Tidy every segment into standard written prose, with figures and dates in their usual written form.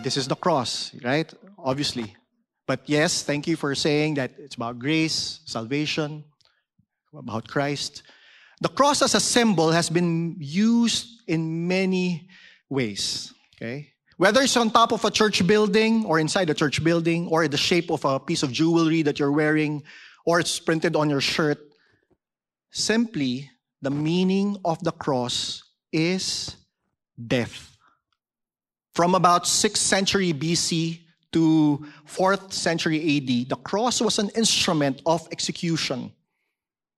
this is the cross, right? Obviously. But yes, thank you for saying that it's about grace, salvation, about Christ. The cross as a symbol has been used in many ways, okay? Whether it's on top of a church building or inside a church building or in the shape of a piece of jewelry that you're wearing or it's printed on your shirt, simply the meaning of the cross is death. From about 6th century BC to 4th century AD, the cross was an instrument of execution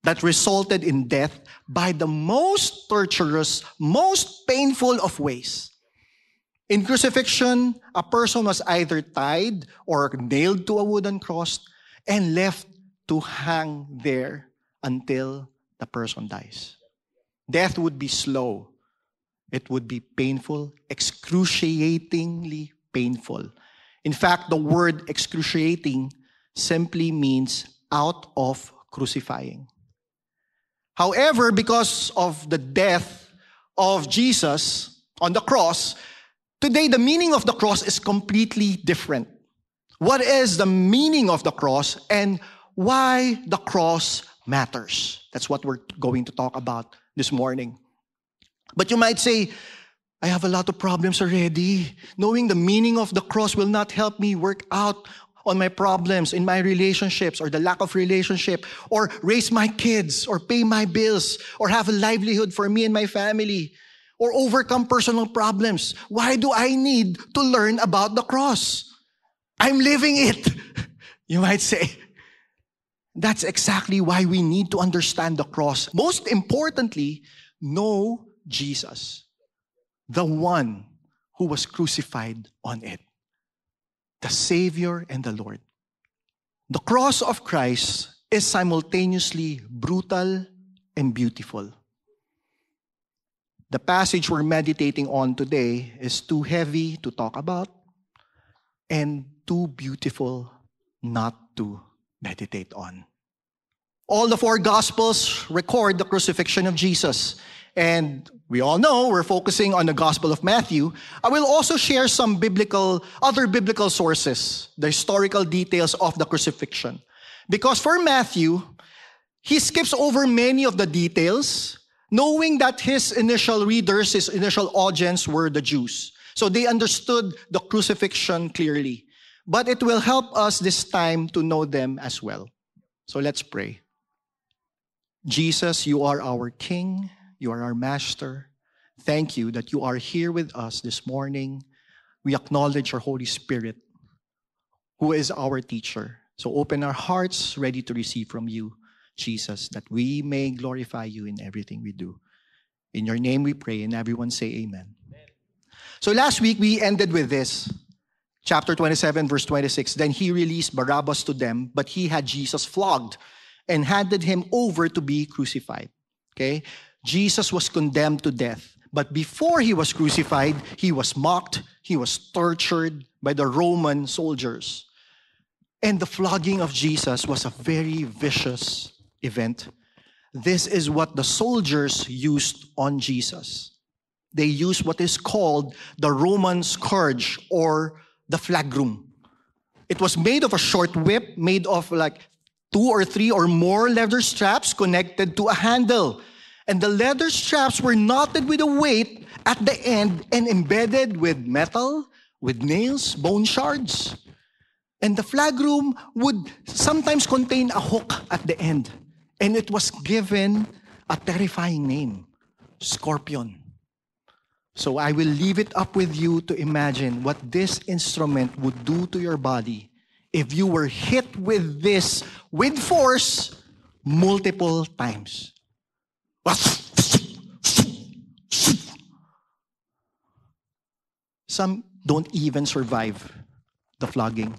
that resulted in death by the most torturous, most painful of ways. In crucifixion, a person was either tied or nailed to a wooden cross and left to hang there until the person dies. Death would be slow. It would be painful, excruciatingly painful. In fact, the word excruciating simply means out of crucifying. However, because of the death of Jesus on the cross, today the meaning of the cross is completely different. What is the meaning of the cross and why the cross matters? That's what we're going to talk about this morning. But you might say, I have a lot of problems already. Knowing the meaning of the cross will not help me work out on my problems in my relationships or the lack of relationship or raise my kids or pay my bills or have a livelihood for me and my family or overcome personal problems. Why do I need to learn about the cross? I'm living it, you might say. That's exactly why we need to understand the cross. Most importantly, know Jesus, the one who was crucified on it, the Savior and the Lord. The cross of Christ is simultaneously brutal and beautiful. The passage we're meditating on today is too heavy to talk about and too beautiful not to meditate on. All the 4 Gospels record the crucifixion of Jesus. And we all know we're focusing on the Gospel of Matthew. I will also share some other biblical sources, the historical details of the crucifixion. Because for Matthew, he skips over many of the details, knowing that his initial readers, his initial audience were the Jews. So they understood the crucifixion clearly. But it will help us this time to know them as well. So let's pray. Jesus, you are our King. You are our Master. Thank you that you are here with us this morning. We acknowledge your Holy Spirit, who is our teacher. So open our hearts, ready to receive from you, Jesus, that we may glorify you in everything we do. In your name we pray, and everyone say amen. So last week we ended with this. Chapter 27, verse 26. Then he released Barabbas to them, but he had Jesus flogged and handed him over to be crucified. Okay? Jesus was condemned to death. But before he was crucified, he was mocked, he was tortured by the Roman soldiers. And the flogging of Jesus was a very vicious event. This is what the soldiers used on Jesus. They used what is called the Roman scourge or the flagrum. It was made of a short whip, made of like 2 or 3 or more leather straps connected to a handle. And the leather straps were knotted with a weight at the end and embedded with metal, with nails, bone shards. And the flagrum would sometimes contain a hook at the end. And it was given a terrifying name, Scorpion. So I will leave it up with you to imagine what this instrument would do to your body if you were hit with this with force multiple times. Some don't even survive the flogging.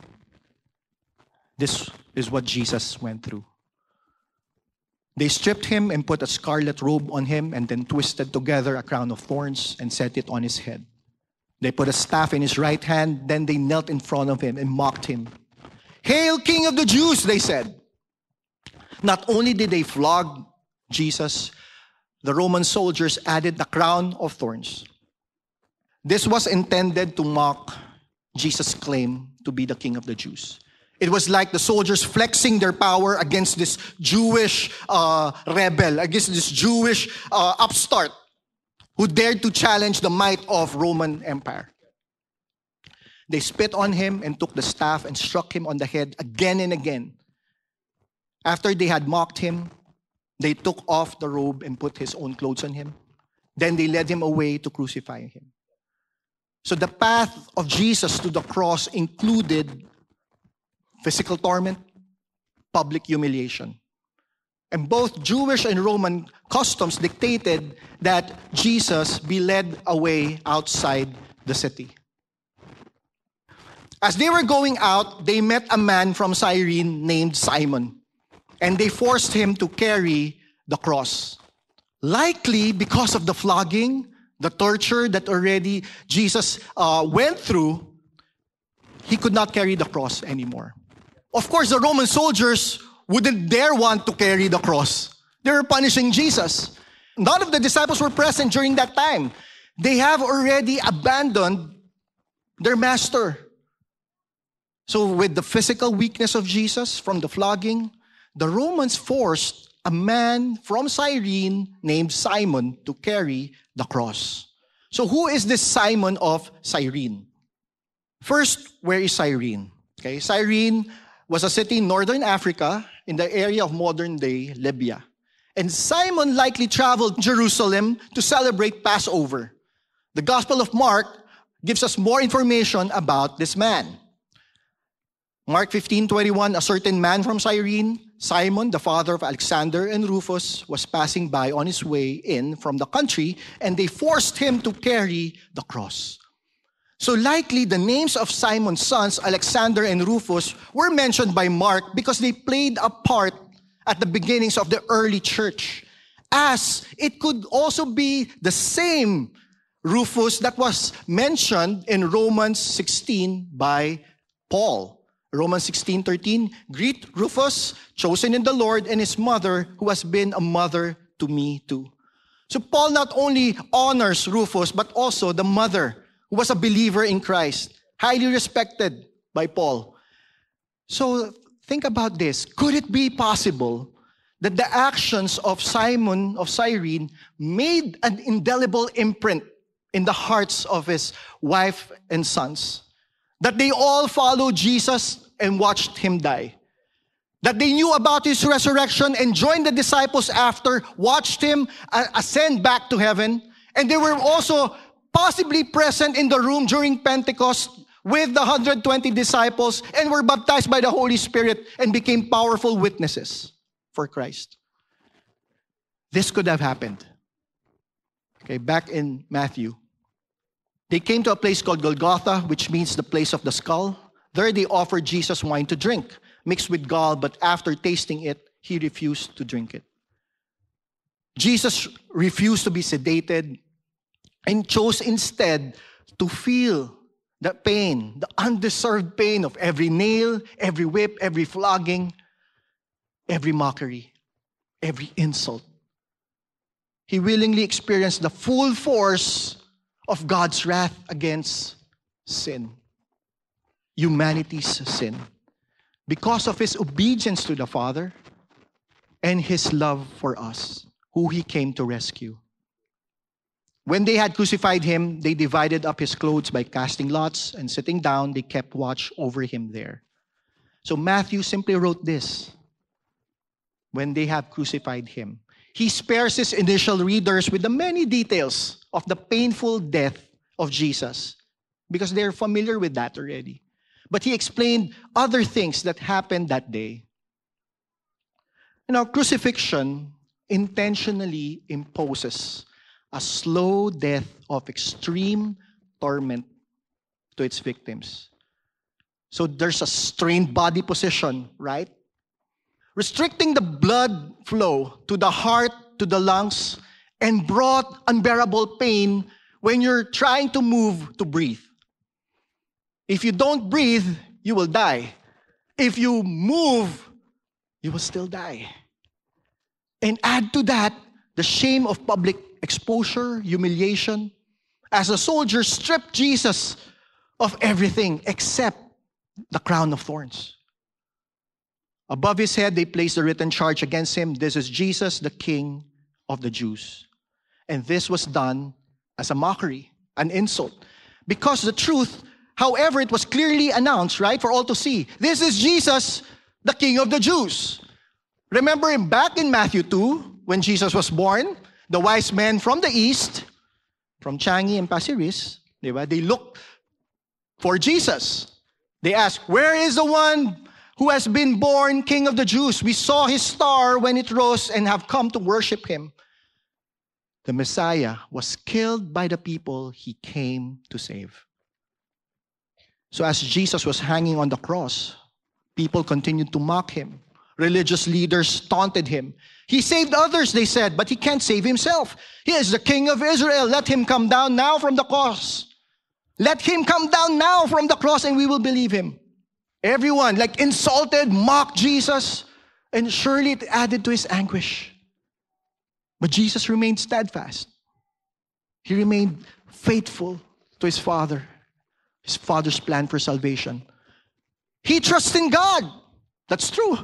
This is what Jesus went through. They stripped him and put a scarlet robe on him and then twisted together a crown of thorns and set it on his head. They put a staff in his right hand, then they knelt in front of him and mocked him. "Hail, King of the Jews," they said. Not only did they flog Jesus, the Roman soldiers added the crown of thorns. This was intended to mock Jesus' claim to be the King of the Jews. It was like the soldiers flexing their power against this Jewish rebel, against this Jewish upstart who dared to challenge the might of Roman Empire. They spit on him and took the staff and struck him on the head again and again. After they had mocked him, they took off the robe and put his own clothes on him. Then they led him away to crucify him. So the path of Jesus to the cross included physical torment, public humiliation. And both Jewish and Roman customs dictated that Jesus be led away outside the city. As they were going out, they met a man from Cyrene named Simon, and they forced him to carry the cross. Likely because of the flogging, the torture that already Jesus went through, he could not carry the cross anymore. Of course, the Roman soldiers wouldn't dare want to carry the cross. They were punishing Jesus. None of the disciples were present during that time. They have already abandoned their master. So with the physical weakness of Jesus from the flogging, the Romans forced a man from Cyrene named Simon to carry the cross. So who is this Simon of Cyrene? First, where is Cyrene? Okay, Cyrene was a city in northern Africa in the area of modern-day Libya. And Simon likely traveled to Jerusalem to celebrate Passover. The Gospel of Mark gives us more information about this man. Mark 15:21, a certain man from Cyrene, Simon, the father of Alexander and Rufus, was passing by on his way in from the country, and they forced him to carry the cross. So likely the names of Simon's sons, Alexander and Rufus, were mentioned by Mark because they played a part at the beginnings of the early church, as it could also be the same Rufus that was mentioned in Romans 16 by Paul. Romans 16:13, greet Rufus, chosen in the Lord, and his mother, who has been a mother to me too. So Paul not only honors Rufus, but also the mother, who was a believer in Christ, highly respected by Paul. So think about this. Could it be possible that the actions of Simon of Cyrene made an indelible imprint in the hearts of his wife and sons? That they all followed Jesus and watched him die. That they knew about his resurrection and joined the disciples after, watched him ascend back to heaven. And they were also possibly present in the room during Pentecost with the 120 disciples and were baptized by the Holy Spirit and became powerful witnesses for Christ. This could have happened. Okay, back in Matthew. They came to a place called Golgotha, which means the place of the skull. There they offered Jesus wine to drink, mixed with gall, but after tasting it, he refused to drink it. Jesus refused to be sedated and chose instead to feel the pain, the undeserved pain of every nail, every whip, every flogging, every mockery, every insult. He willingly experienced the full force of God's wrath against sin, humanity's sin, because of his obedience to the Father and his love for us, who he came to rescue. When they had crucified him, they divided up his clothes by casting lots, and sitting down, they kept watch over him there. So Matthew simply wrote this: when they have crucified him. He spares his initial readers with the many details of the painful death of Jesus, because they're familiar with that already. But he explained other things that happened that day. You know, crucifixion intentionally imposes a slow death of extreme torment to its victims. So there's a strained body position, right? Restricting the blood flow to the heart, to the lungs, and brought unbearable pain when you're trying to move to breathe. If you don't breathe, you will die. If you move, you will still die. And add to that the shame of public exposure, humiliation, as the soldiers stripped Jesus of everything except the crown of thorns. Above his head, they placed a written charge against him. This is Jesus, the King of the Jews. And this was done as a mockery, an insult. Because the truth, however, it was clearly announced, right, for all to see. This is Jesus, the King of the Jews. Remember him back in Matthew 2, when Jesus was born, the wise men from the east, from Changi and Pasir Ris, they looked for Jesus. They asked, where is the one who has been born King of the Jews? We saw his star when it rose and have come to worship him. The Messiah was killed by the people he came to save. So as Jesus was hanging on the cross, people continued to mock him. Religious leaders taunted him. He saved others, they said, but he can't save himself. He is the King of Israel. Let him come down now from the cross. Let him come down now from the cross and we will believe him. Everyone insulted, mocked Jesus, and surely it added to his anguish. But Jesus remained steadfast. He remained faithful to his Father's plan for salvation. He trusts in God. That's true.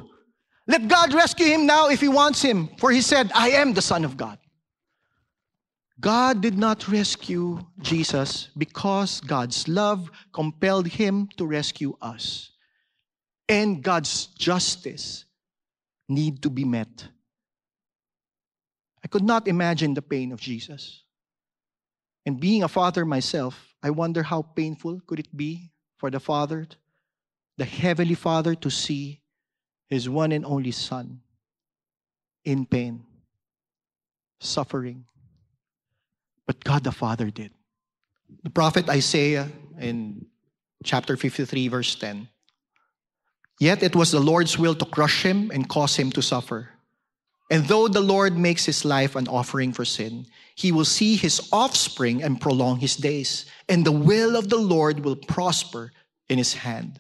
Let God rescue him now if he wants him. For he said, I am the Son of God. God did not rescue Jesus because God's love compelled him to rescue us. And God's justice need to be met. I could not imagine the pain of Jesus. And being a father myself, I wonder how painful could it be for the Father, the Heavenly Father, to see his one and only Son in pain, suffering. But God the Father did. The prophet Isaiah in chapter 53, verse 10. Yet it was the Lord's will to crush him and cause him to suffer. And though the Lord makes his life an offering for sin, he will see his offspring and prolong his days. And the will of the Lord will prosper in his hand.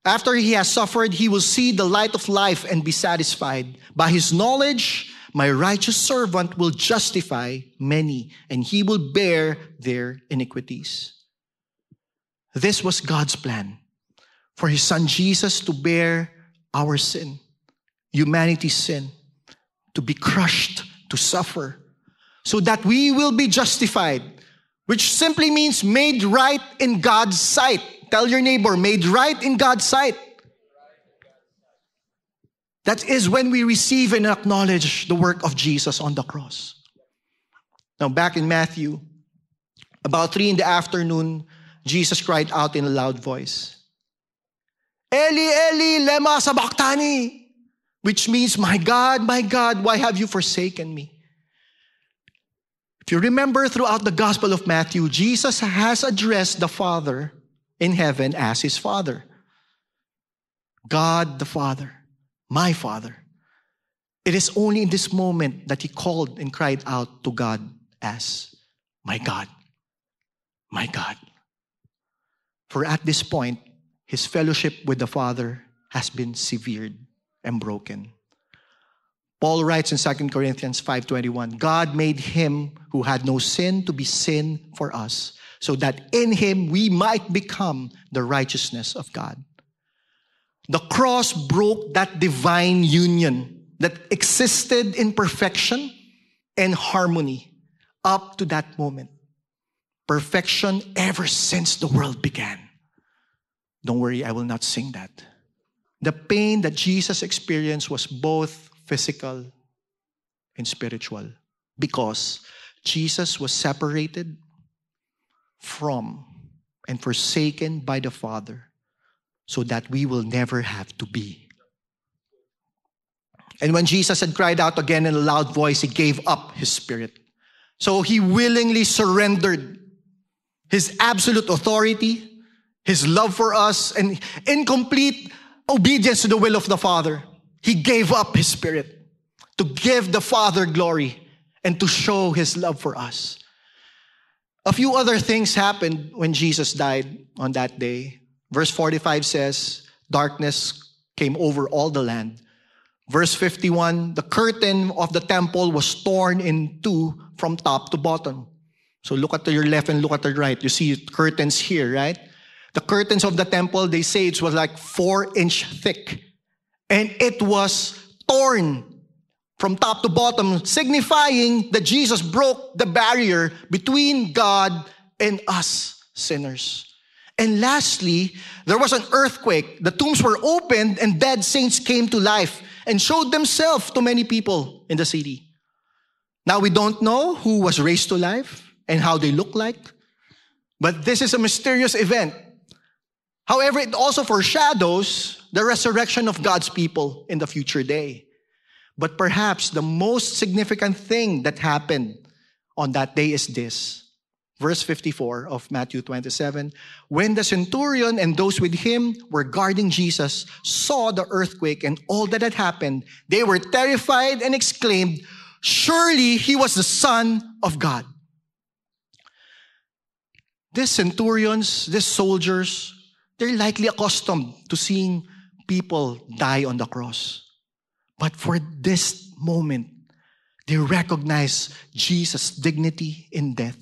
After he has suffered, he will see the light of life and be satisfied. By his knowledge, my righteous servant will justify many, and he will bear their iniquities. This was God's plan, for his Son Jesus to bear our sin, humanity's sin, to be crushed, to suffer, so that we will be justified, which simply means made right in God's sight. Tell your neighbor, made right in God's sight. That is when we receive and acknowledge the work of Jesus on the cross. Now back in Matthew, about 3 p.m, Jesus cried out in a loud voice, Eli, Eli, lema sabachthani, which means, my God, why have you forsaken me? If you remember throughout the Gospel of Matthew, Jesus has addressed the Father in heaven as his Father. God the Father, my Father. It is only in this moment that he called and cried out to God as my God, my God. For at this point, his fellowship with the Father has been severed and broken. Paul writes in 2 Corinthians 5:21, God made him who had no sin to be sin for us, so that in him we might become the righteousness of God. The cross broke that divine union that existed in perfection and harmony up to that moment. Perfection ever since the world began. Don't worry, I will not sing that. The pain that Jesus experienced was both physical and spiritual, because Jesus was separated from and forsaken by the Father so that we will never have to be. And when Jesus had cried out again in a loud voice, he gave up his spirit. So he willingly surrendered his absolute authority, his love for us, and in complete obedience to the will of the Father. He gave up his spirit to give the Father glory and to show his love for us. A few other things happened when Jesus died on that day. Verse 45 says, darkness came over all the land. Verse 51, the curtain of the temple was torn in two from top to bottom. So look at your left and look at the right. You see curtains here, right? The curtains of the temple, they say it was like 4-inch thick. And it was torn from top to bottom, signifying that Jesus broke the barrier between God and us sinners. And lastly, there was an earthquake. The tombs were opened and dead saints came to life and showed themselves to many people in the city. Now we don't know who was raised to life and how they look like, but this is a mysterious event. However, it also foreshadows the resurrection of God's people in the future day. But perhaps the most significant thing that happened on that day is this. Verse 54 of Matthew 27. When the centurion and those with him were guarding Jesus saw the earthquake and all that had happened, they were terrified and exclaimed, "Surely he was the Son of God." These centurions, these soldiers, they're likely accustomed to seeing people die on the cross. But for this moment, they recognize Jesus' dignity in death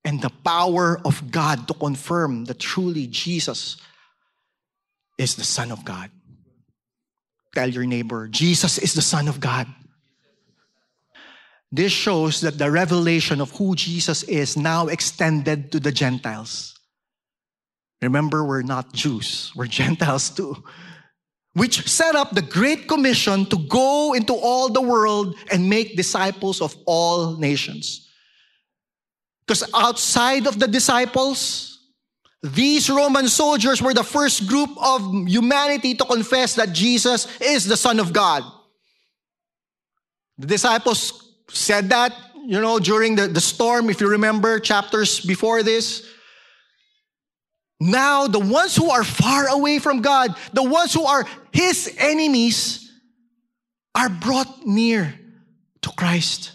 and the power of God to confirm that truly Jesus is the Son of God. Tell your neighbor, Jesus is the Son of God. This shows that the revelation of who Jesus is now extended to the Gentiles. Remember, we're not Jews, we're Gentiles too. Which set up the Great Commission to go into all the world and make disciples of all nations. Because outside of the disciples, these Roman soldiers were the first group of humanity to confess that Jesus is the Son of God. The disciples said that, during the storm, if you remember chapters before this. Now, the ones who are far away from God, the ones who are His enemies, are brought near to Christ.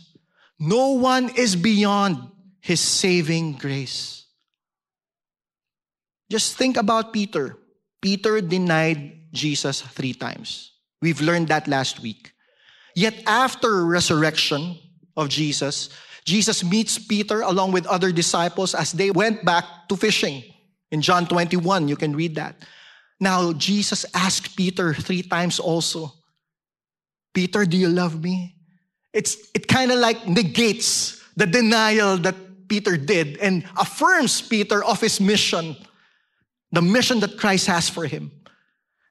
No one is beyond His saving grace. Just think about Peter. Peter denied Jesus 3 times. We've learned that last week. Yet after resurrection of Jesus, Jesus meets Peter along with other disciples as they went back to fishing. In John 21, you can read that. Now, Jesus asked Peter 3 times also, "Peter, do you love me?" It kind of like negates the denial that Peter did and affirms Peter of his mission, the mission that Christ has for him.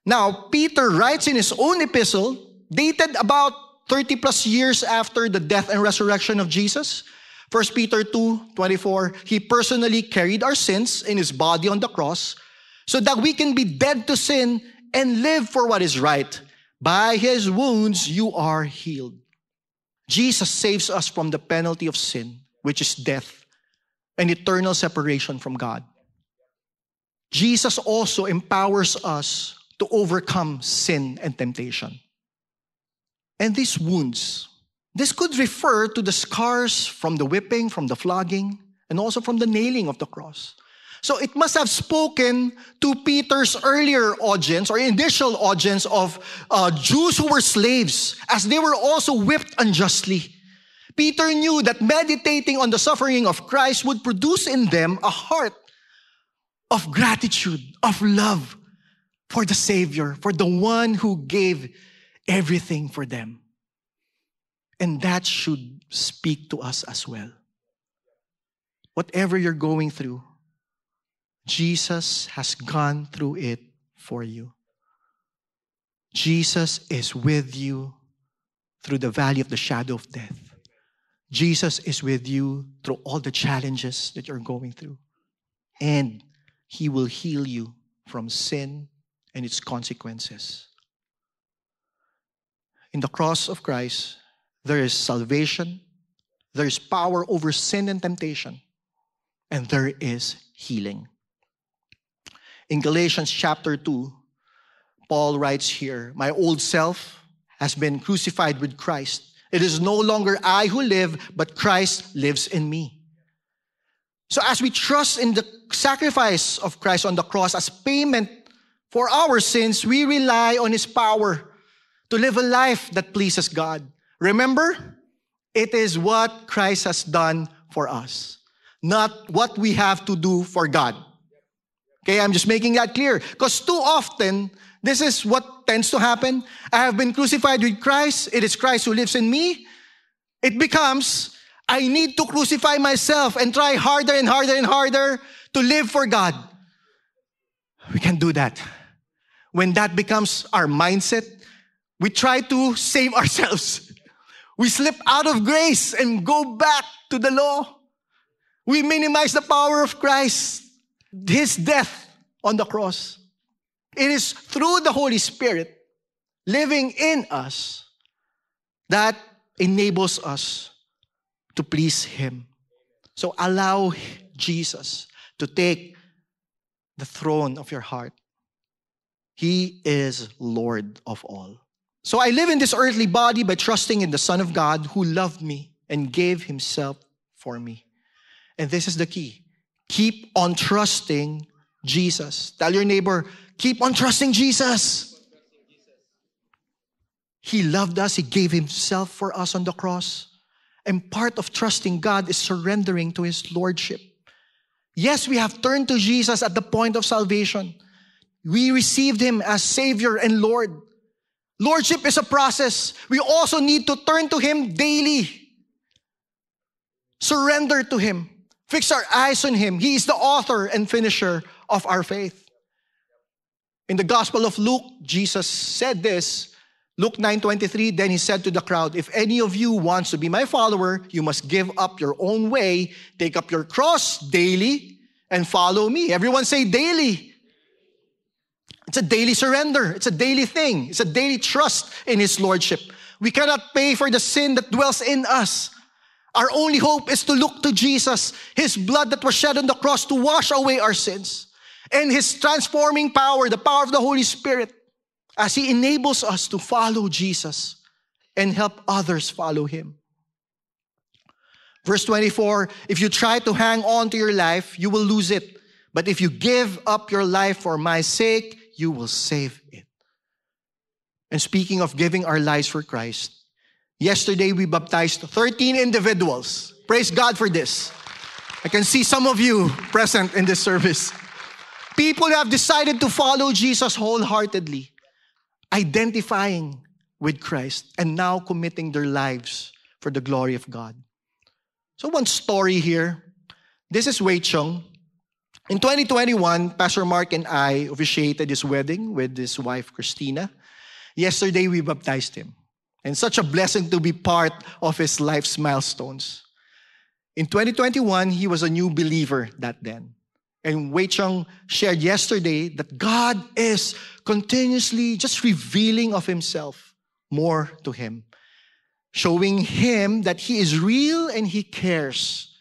Now, Peter writes in his own epistle, dated about 30 plus years after the death and resurrection of Jesus. 1 Peter 2:24, He personally carried our sins in His body on the cross so that we can be dead to sin and live for what is right. By His wounds you are healed. Jesus saves us from the penalty of sin, which is death and eternal separation from God. Jesus also empowers us to overcome sin and temptation. And these wounds, this could refer to the scars from the whipping, from the flogging, and also from the nailing of the cross. So it must have spoken to Peter's earlier audience or initial audience of Jews who were slaves, as they were also whipped unjustly. Peter knew that meditating on the suffering of Christ would produce in them a heart of gratitude, of love for the Savior, for the one who gave everything for them. And that should speak to us as well. Whatever you're going through, Jesus has gone through it for you. Jesus is with you through the valley of the shadow of death. Jesus is with you through all the challenges that you're going through. And He will heal you from sin and its consequences. In the cross of Christ, there is salvation, there is power over sin and temptation, and there is healing. In Galatians chapter 2, Paul writes here, "My old self has been crucified with Christ. It is no longer I who live, but Christ lives in me." So as we trust in the sacrifice of Christ on the cross as payment for our sins, we rely on His power to live a life that pleases God. Remember, it is what Christ has done for us, not what we have to do for God. Okay, I'm just making that clear. Because too often, this is what tends to happen. I have been crucified with Christ. It is Christ who lives in me. It becomes, I need to crucify myself and try harder and harder and harder to live for God. We can do that. When that becomes our mindset, we try to save ourselves. We slip out of grace and go back to the law. We minimize the power of Christ, His death on the cross. It is through the Holy Spirit living in us that enables us to please Him. So allow Jesus to take the throne of your heart. He is Lord of all. So I live in this earthly body by trusting in the Son of God who loved me and gave Himself for me. And this is the key. Keep on trusting Jesus. Tell your neighbor, keep on trusting Jesus. He loved us. He gave Himself for us on the cross. And part of trusting God is surrendering to His Lordship. Yes, we have turned to Jesus at the point of salvation. We received Him as Savior and Lord. Lordship is a process. We also need to turn to Him daily. Surrender to Him. Fix our eyes on Him. He is the author and finisher of our faith. In the Gospel of Luke, Jesus said this. Luke 9:23, then He said to the crowd, if any of you wants to be my follower, you must give up your own way, take up your cross daily, and follow me. Everyone say daily. It's a daily surrender. It's a daily thing. It's a daily trust in His Lordship. We cannot pay for the sin that dwells in us. Our only hope is to look to Jesus, His blood that was shed on the cross to wash away our sins, and His transforming power, the power of the Holy Spirit, as He enables us to follow Jesus and help others follow Him. Verse 24, if you try to hang on to your life, you will lose it. But if you give up your life for my sake, you will save it. And speaking of giving our lives for Christ, yesterday we baptized 13 individuals. Praise God for this. I can see some of you present in this service. People who have decided to follow Jesus wholeheartedly, identifying with Christ, and now committing their lives for the glory of God. So one story here. This is Wei Chung. In 2021, Pastor Mark and I officiated his wedding with his wife, Christina. Yesterday, we baptized him. And such a blessing to be part of his life's milestones. In 2021, he was a new believer that then. And Wei Chung shared yesterday that God is continuously just revealing of Himself more to him, showing him that he is real and He cares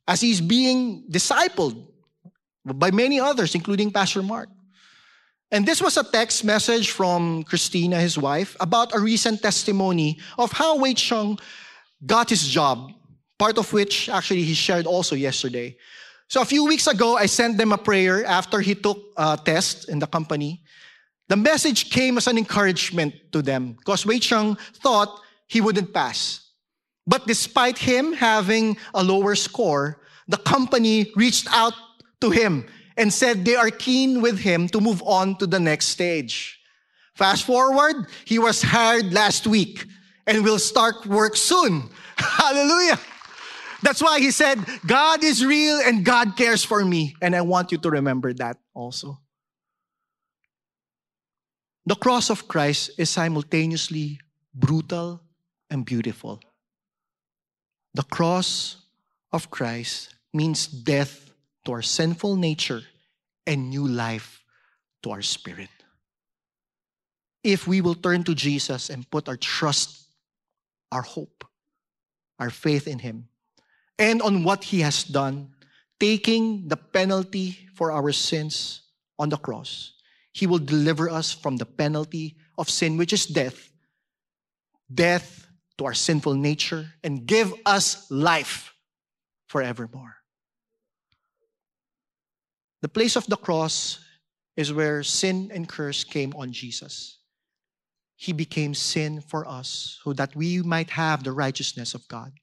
as he's being discipled by many others, including Pastor Mark. And this was a text message from Christina, his wife, about a recent testimony of how Wei Chung got his job, part of which actually he shared also yesterday. So a few weeks ago, I sent them a prayer after he took a test in the company. The message came as an encouragement to them because Wei Chung thought he wouldn't pass. But despite him having a lower score, the company reached out to him and said they are keen with him to move on to the next stage. Fast forward, he was hired last week and will start work soon. Hallelujah. That's why he said, God is real and God cares for me. And I want you to remember that also. The cross of Christ is simultaneously brutal and beautiful. The cross of Christ means death to our sinful nature and new life to our spirit. If we will turn to Jesus and put our trust, our hope, our faith in Him, and on what He has done, taking the penalty for our sins on the cross, He will deliver us from the penalty of sin, which is death. Death to our sinful nature, and give us life forevermore. The place of the cross is where sin and curse came on Jesus. He became sin for us so that we might have the righteousness of God.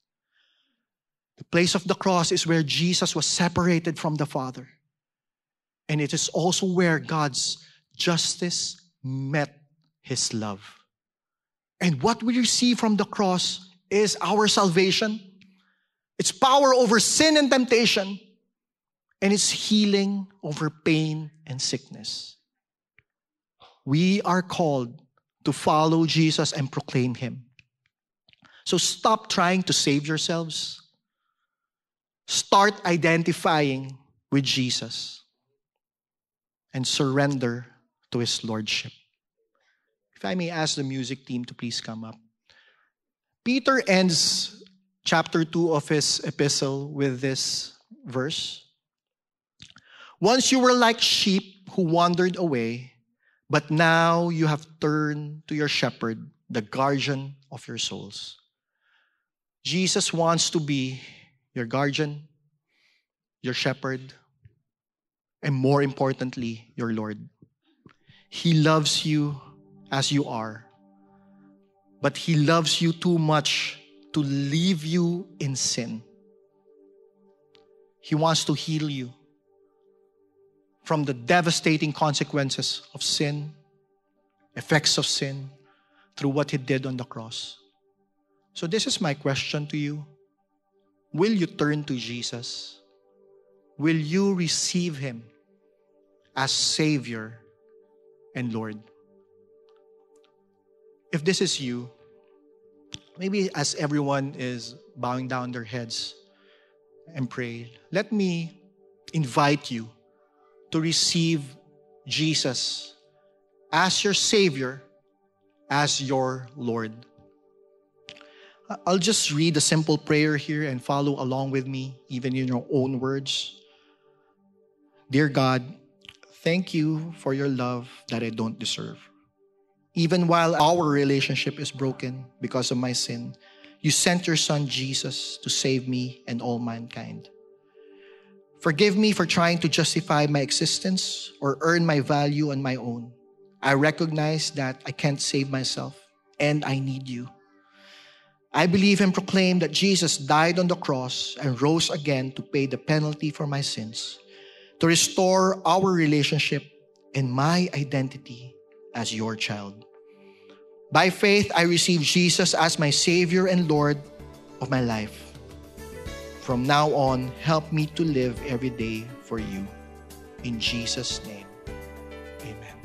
The place of the cross is where Jesus was separated from the Father. And it is also where God's justice met His love. And what we receive from the cross is our salvation. It's power over sin and temptation. And it's healing over pain and sickness. We are called to follow Jesus and proclaim Him. So stop trying to save yourselves. Start identifying with Jesus and surrender to His Lordship. If I may ask the music team to please come up. Peter ends chapter 2 of his epistle with this verse. Once you were like sheep who wandered away, but now you have turned to your shepherd, the guardian of your souls. Jesus wants to be your guardian, your shepherd, and more importantly, your Lord. He loves you as you are, but He loves you too much to leave you in sin. He wants to heal you from the devastating consequences of sin, effects of sin, through what He did on the cross. So this is my question to you. Will you turn to Jesus? Will you receive Him as Savior and Lord? If this is you, maybe as everyone is bowing down their heads and pray, let me invite you to receive Jesus as your Savior, as your Lord. I'll just read a simple prayer here and follow along with me, even in your own words. Dear God, thank you for your love that I don't deserve. Even while our relationship is broken because of my sin, you sent your Son Jesus to save me and all mankind. Forgive me for trying to justify my existence or earn my value on my own. I recognize that I can't save myself and I need you. I believe and proclaim that Jesus died on the cross and rose again to pay the penalty for my sins, to restore our relationship and my identity as your child. By faith, I receive Jesus as my Savior and Lord of my life. From now on, help me to live every day for you. In Jesus' name, amen.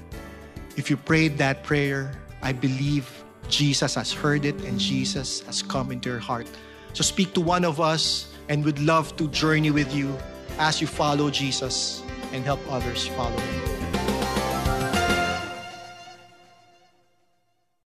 If you prayed that prayer, I believe Jesus has heard it and Jesus has come into your heart. So speak to one of us and we'd love to journey with you as you follow Jesus and help others follow Him.